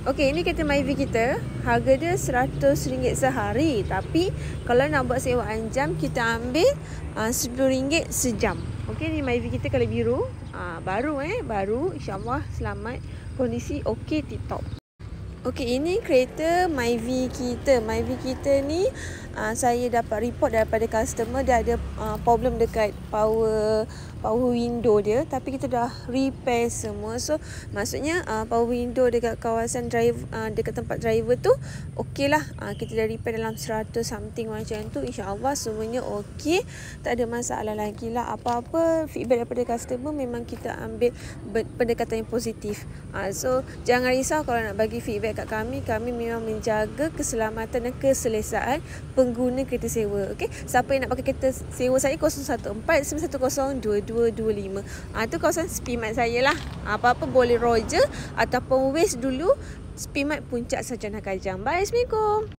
Okey, ini kereta Myvi kita. Harga dia RM100 sehari. Tapi kalau nak buat sewaan jam, kita ambil RM10 sejam. Okey, ni Myvi kita kalau biru. Baru baru. InsyaAllah selamat. Kondisi okey, tip-top. Okey, ini kereta Myvi kita. Myvi kita ni saya dapat report daripada customer dia ada problem dekat power window dia, tapi kita dah repair semua. So maksudnya power window dekat kawasan dekat tempat driver tu okey lah. Kita dah repair dalam 100 something macam tu. InsyaAllah semuanya okey, tak ada masalah lagi lah. Apa-apa feedback daripada customer memang kita ambil pendekatan yang positif. So jangan risau kalau nak bagi feedback kat kami memang menjaga keselamatan dan keselesaan pengguna kereta sewa. Okey, siapa yang nak pakai kereta sewa saya 014-910-2225. Tu kawasan Speedmart saya lah. Apa-apa boleh Roger ataupun Waze dulu. Speedmart Puncak Sarjana Kajang. Bye, Assalamualaikum.